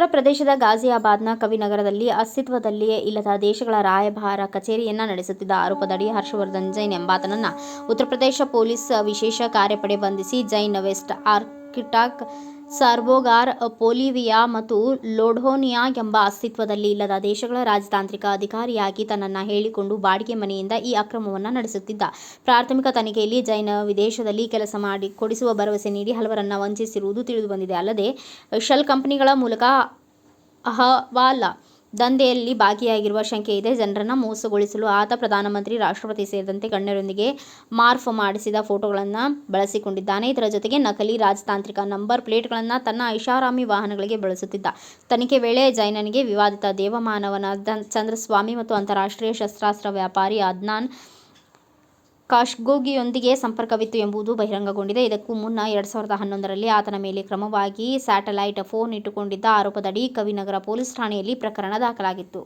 ಪ್ರದೇಶದ ಗಾಜಿಯಾಬಾದ್ನ ಕವಿನಗರದಲ್ಲಿ ಅಸ್ತಿತ್ವದಲ್ಲಿಯೇ ಇಲ್ಲದ ದೇಶಗಳ ರಾಯಭಾರ ಕಚೇರಿಯನ್ನ ನಡೆಸುತ್ತಿದ್ದ ಆರೋಪದಡಿ ಹರ್ಷವರ್ಧನ್ ಜೈನ್ ಎಂಬಾತನನ್ನ ಉತ್ತರ ಪ್ರದೇಶ ಪೊಲೀಸ್ ವಿಶೇಷ ಕಾರ್ಯಪಡೆ ಬಂಧಿಸಿ ಜೈನ್ ವೆಸ್ಟ್ ಆರ್ಕಿಟಾಕ್ ಸಾರ್ಬೋಗಾರ್ ಪೊಲಿವಿಯಾ ಮತ್ತು ಲೊಢೋನಿಯಾ ಎಂಬ ಅಸ್ತಿತ್ವದಲ್ಲಿ ಇಲ್ಲದ ದೇಶಗಳ ರಾಜತಾಂತ್ರಿಕ ಅಧಿಕಾರಿಯಾಗಿ ತನ್ನನ್ನು ಹೇಳಿಕೊಂಡು ಬಾಡಿಗೆ ಮನೆಯಿಂದ ಈ ಅಕ್ರಮವನ್ನು ನಡೆಸುತ್ತಿದ್ದ. ಪ್ರಾಥಮಿಕ ತನಿಖೆಯಲ್ಲಿ ಜೈನ್ ವಿದೇಶದಲ್ಲಿ ಕೆಲಸ ಮಾಡಿ ಕೊಡಿಸುವ ಭರವಸೆ ನೀಡಿ ಹಲವರನ್ನ ವಂಚಿಸಿರುವುದು ತಿಳಿದುಬಂದಿದೆ. ಅಲ್ಲದೆ ಶೆಲ್ ಕಂಪನಿಗಳ ಮೂಲಕ ಅಹವಾಲ ದಂಧೆಯಲ್ಲಿ ಭಾಗಿಯಾಗಿರುವ ಶಂಕೆ ಇದೆ. ಜನರನ್ನು ಮೋಸಗೊಳಿಸಲು ಆತ ಪ್ರಧಾನಮಂತ್ರಿ, ರಾಷ್ಟ್ರಪತಿ ಸೇರಿದಂತೆ ಗಣ್ಯರೊಂದಿಗೆ ಮಾರ್ಫ್ ಮಾಡಿಸಿದ ಫೋಟೋಗಳನ್ನು ಬಳಸಿಕೊಂಡಿದ್ದಾನೆ. ಇದರ ಜೊತೆಗೆ ನಕಲಿ ರಾಜತಾಂತ್ರಿಕ ನಂಬರ್ ಪ್ಲೇಟ್ಗಳನ್ನು ತನ್ನ ಐಷಾರಾಮಿ ವಾಹನಗಳಿಗೆ ಬಳಸುತ್ತಿದ್ದ. ತನಿಖೆ ವೇಳೆ ಜೈನನಿಗೆ ವಿವಾದಿತ ದೇವಮಾನವನಾದ ಚಂದ್ರಸ್ವಾಮಿ ಮತ್ತು ಅಂತಾರಾಷ್ಟ್ರೀಯ ಶಸ್ತ್ರಾಸ್ತ್ರ ವ್ಯಾಪಾರಿ ಅದ್ನಾನ್ ಖಾಶ್ಗೋಗಿಯೊಂದಿಗೆ ಸಂಪರ್ಕವಿತ್ತು ಎಂಬುದು ಬಹಿರಂಗಗೊಂಡಿದೆ. ಇದಕ್ಕೂ ಮುನ್ನ 2011ರಲ್ಲಿ ಆತನ ಮೇಲೆ ಕ್ರಮವಾಗಿ ಸ್ಯಾಟಲೈಟ್ ಫೋನ್ ಇಟ್ಟುಕೊಂಡಿದ್ದ ಆರೋಪದಡಿ ಕವಿನಗರ ಪೊಲೀಸ್ ಠಾಣೆಯಲ್ಲಿ ಪ್ರಕರಣ ದಾಖಲಾಗಿತ್ತು.